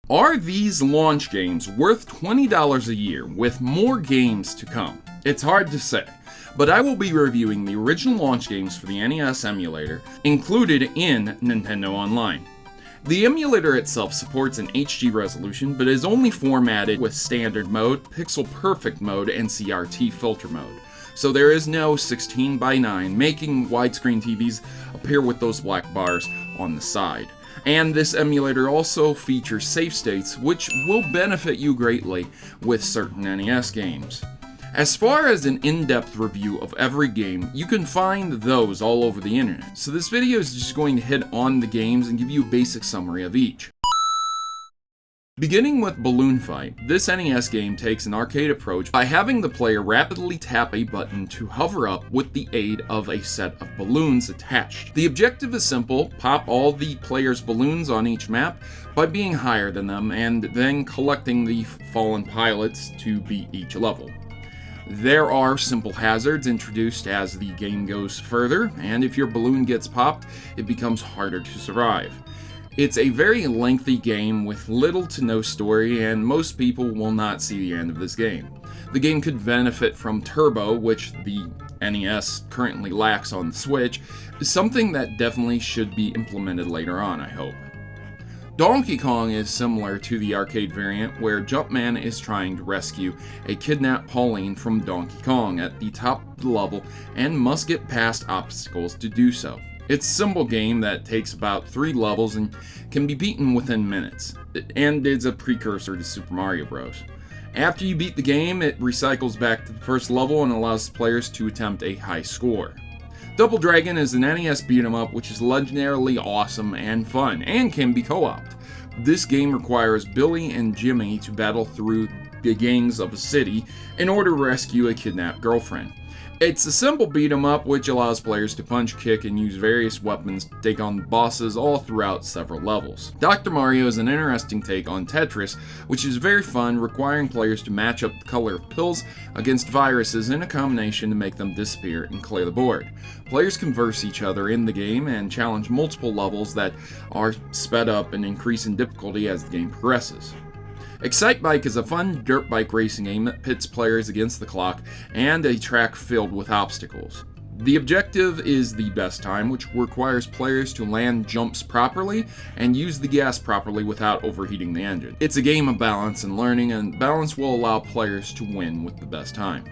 Are these launch games worth $20 a year with more games to come? It's hard to say, but I will be reviewing the original launch games for the NES emulator included in Nintendo Online. The emulator itself supports an HD resolution, but is only formatted with standard mode, pixel perfect mode, and CRT filter mode. So there is no 16:9, making widescreen TVs appear with those black bars on the side. And this emulator also features save states, which will benefit you greatly with certain NES games. As far as an in-depth review of every game, you can find those all over the internet, so this video is just going to hit on the games and give you a basic summary of each. Beginning with Balloon Fight, this NES game takes an arcade approach by having the player rapidly tap a button to hover up with the aid of a set of balloons attached. The objective is simple: pop all the player's balloons on each map by being higher than them, and then collecting the fallen pilots to beat each level. There are simple hazards introduced as the game goes further, and if your balloon gets popped, it becomes harder to survive. It's a very lengthy game with little to no story, and most people will not see the end of this game. The game could benefit from Turbo, which the NES currently lacks on the Switch, something that definitely should be implemented later on, I hope. Donkey Kong is similar to the arcade variant, where Jumpman is trying to rescue a kidnapped Pauline from Donkey Kong at the top of the level and must get past obstacles to do so. It's a simple game that takes about 3 levels and can be beaten within minutes, and is a precursor to Super Mario Bros. After you beat the game, it recycles back to the first level and allows players to attempt a high score. Double Dragon is an NES beat-em-up which is legendarily awesome and fun, and can be co-opted. This game requires Billy and Jimmy to battle through the gangs of a city in order to rescue a kidnapped girlfriend. It's a simple beat-em-up which allows players to punch, kick, and use various weapons to take on bosses all throughout several levels. Dr.Mario is an interesting take on Tetris, which is very fun, requiring players to match up the color of pills against viruses in a combination to make them disappear and clear the board. Players converse each other in the game and challenge multiple levels that are sped up and increase in difficulty as the game progresses. Excitebike is a fun dirt bike racing game that pits players against the clock and a track filled with obstacles. The objective is the best time, which requires players to land jumps properly and use the gas properly without overheating the engine. It's a game of balance and learning, and balance will allow players to win with the best time.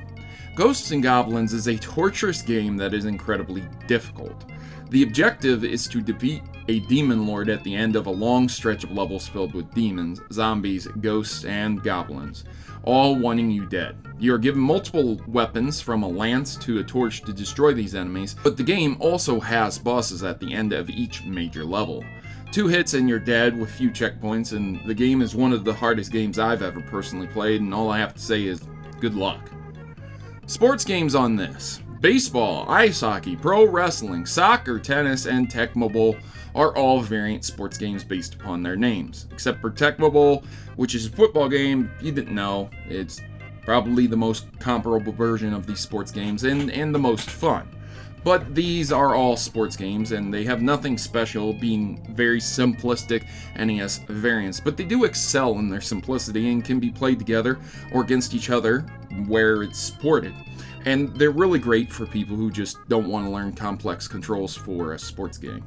Ghosts and Goblins is a torturous game that is incredibly difficult. The objective is to defeat a demon lord at the end of a long stretch of levels filled with demons, zombies, ghosts, and goblins, all wanting you dead. You are given multiple weapons, from a lance to a torch, to destroy these enemies, but the game also has bosses at the end of each major level. 2 hits and you're dead with few checkpoints, and the game is one of the hardest games I've ever personally played, and all I have to say is good luck. Sports games on this: baseball, ice hockey, pro wrestling, soccer, tennis, and Tecmo Bowl are all variant sports games based upon their names. Except for Tecmo Bowl, which is a football game. You didn't know. It's probably the most comparable version of these sports games and the most fun. But these are all sports games, and they have nothing special, being very simplistic NES variants. But they do excel in their simplicity and can be played together or against each other where it's supported. And they're really great for people who just don't want to learn complex controls for a sports game.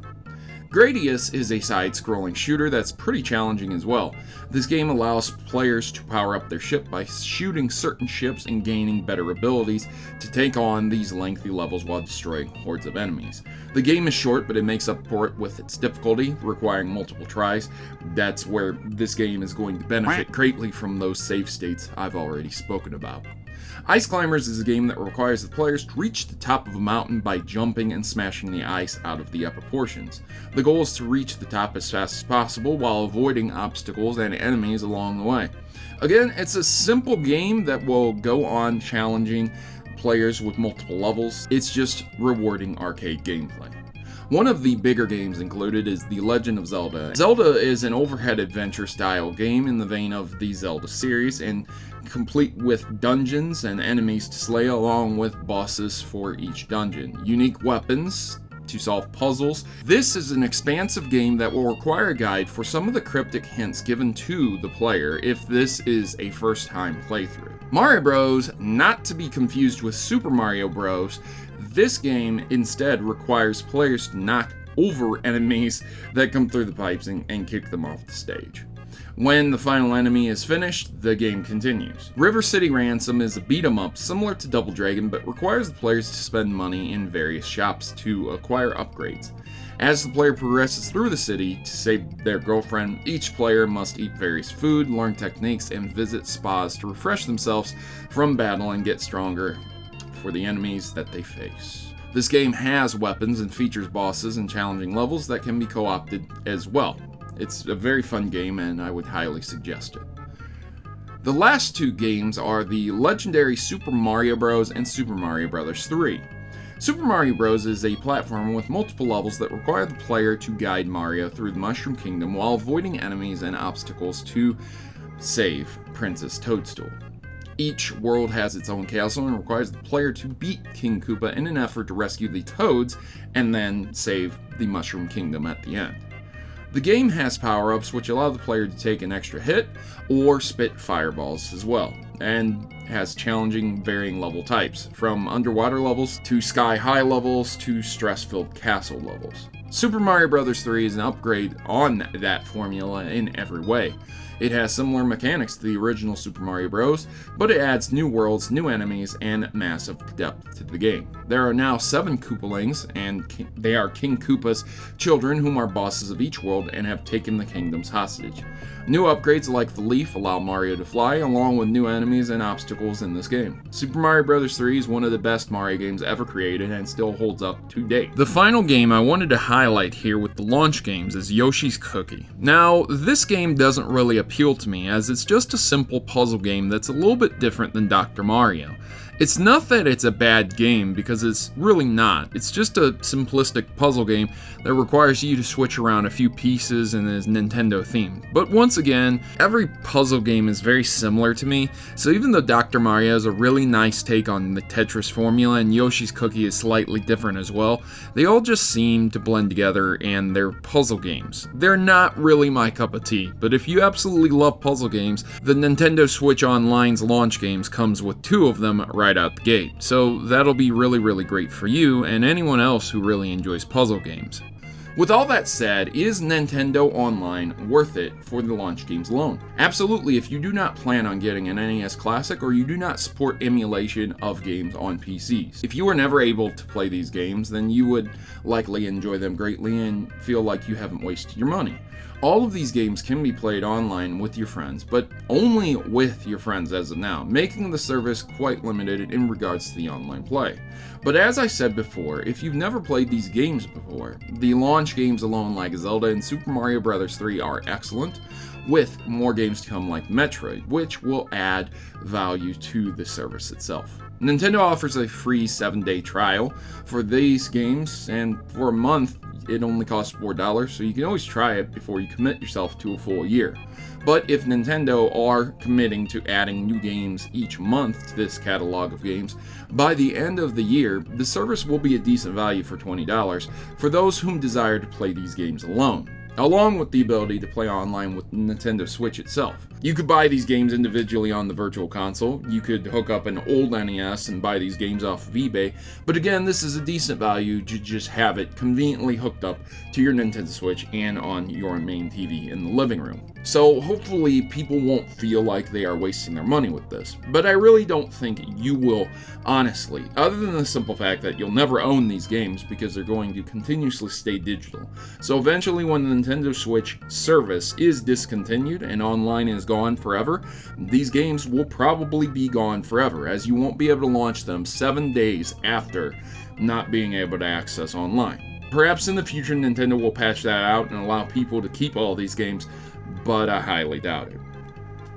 Gradius is a side-scrolling shooter that's pretty challenging as well. This game allows players to power up their ship by shooting certain ships and gaining better abilities to take on these lengthy levels while destroying hordes of enemies. The game is short, but it makes up for it with its difficulty, requiring multiple tries. That's where this game is going to benefit greatly from those save states I've already spoken about. Ice Climbers is a game that requires the players to reach the top of a mountain by jumping and smashing the ice out of the upper portions. The goal is to reach the top as fast as possible while avoiding obstacles and enemies along the way. Again, it's a simple game that will go on challenging players with multiple levels. It's just rewarding arcade gameplay. One of the bigger games included is The Legend of Zelda. Zelda is an overhead adventure style game in the vein of the Zelda series, and complete with dungeons and enemies to slay along with bosses for each dungeon, unique weapons to solve puzzles. This is an expansive game that will require a guide for some of the cryptic hints given to the player if this is a first-time playthrough. Mario Bros, not to be confused with Super Mario Bros, this game instead requires players to knock over enemies that come through the pipes and kick them off the stage. When the final enemy is finished, the game continues. River City Ransom is a beat-em-up similar to Double Dragon, but requires the players to spend money in various shops to acquire upgrades. As the player progresses through the city to save their girlfriend, each player must eat various food, learn techniques, and visit spas to refresh themselves from battle and get stronger for the enemies that they face. This game has weapons and features bosses and challenging levels that can be co-opted as well. It's a very fun game and I would highly suggest it. The last two games are the legendary Super Mario Bros. And Super Mario Bros. 3. Super Mario Bros. Is a platformer with multiple levels that require the player to guide Mario through the Mushroom Kingdom while avoiding enemies and obstacles to save Princess Toadstool. Each world has its own castle and requires the player to beat King Koopa in an effort to rescue the Toads and then save the Mushroom Kingdom at the end. The game has power-ups which allow the player to take an extra hit or spit fireballs as well, and has challenging varying level types, from underwater levels to sky-high levels to stress-filled castle levels. Super Mario Bros. 3 is an upgrade on that formula in every way. It has similar mechanics to the original Super Mario Bros., but it adds new worlds, new enemies, and massive depth to the game. There are now 7 Koopalings, and they are King Koopa's children, whom are bosses of each world and have taken the kingdoms hostage. New upgrades like the leaf allow Mario to fly, along with new enemies and obstacles in this game. Super Mario Bros. 3 is one of the best Mario games ever created and still holds up to date. The final game I wanted to highlight here with the launch games is Yoshi's Cookie. Now, this game doesn't really appeal to me, as it's just a simple puzzle game that's a little bit different than Dr. Mario. It's not that it's a bad game, because it's really not. It's just a simplistic puzzle game that requires you to switch around a few pieces and is Nintendo themed. But once again, every puzzle game is very similar to me, so even though Dr. Mario is a really nice take on the Tetris formula and Yoshi's Cookie is slightly different as well, they all just seem to blend together and they're puzzle games. They're not really my cup of tea, but if you absolutely love puzzle games, the Nintendo Switch Online's launch games comes with 2 of them right out the gate, so that'll be really great for you and anyone else who really enjoys puzzle games. With all that said, is Nintendo Online worth it for the launch games alone? Absolutely, if you do not plan on getting an NES Classic or you do not support emulation of games on PCs. If you were never able to play these games, then you would likely enjoy them greatly and feel like you haven't wasted your money. All of these games can be played online with your friends, but only with your friends as of now, making the service quite limited in regards to the online play. But as I said before, if you've never played these games before, the launch games alone like Zelda and Super Mario Bros. 3 are excellent, with more games to come like Metroid, which will add value to the service itself. Nintendo offers a free 7-day trial for these games, and for a month it only costs $4, so you can always try it before you commit yourself to a full year. But if Nintendo are committing to adding new games each month to this catalog of games, by the end of the year, the service will be a decent value for $20 for those whom desire to play these games alone, along with the ability to play online with Nintendo Switch itself. You could buy these games individually on the Virtual Console, you could hook up an old NES and buy these games off of eBay, but again, this is a decent value to just have it conveniently hooked up to your Nintendo Switch and on your main TV in the living room. So hopefully people won't feel like they are wasting their money with this, but I really don't think you will, honestly, other than the simple fact that you'll never own these games because they're going to continuously stay digital. So eventually when the Nintendo Switch service is discontinued and online is gone forever, these games will probably be gone forever, as you won't be able to launch them 7 days after not being able to access online. Perhaps in the future Nintendo will patch that out and allow people to keep all these games, but I highly doubt it.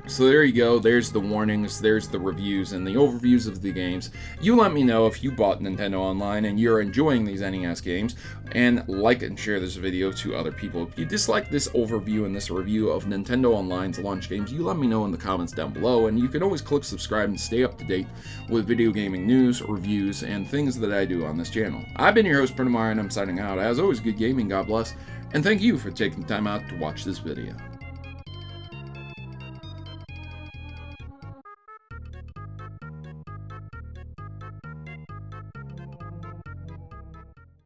So there you go, there's the warnings, there's the reviews, and the overviews of the games. You let me know if you bought Nintendo Online and you're enjoying these NES games, and like and share this video to other people. If you dislike this overview and this review of Nintendo Online's launch games, you let me know in the comments down below, and you can always click subscribe and stay up to date with video gaming news, reviews, and things that I do on this channel. I've been your host, Protomario, and I'm signing out. As always, good gaming, God bless, and thank you for taking the time out to watch this video.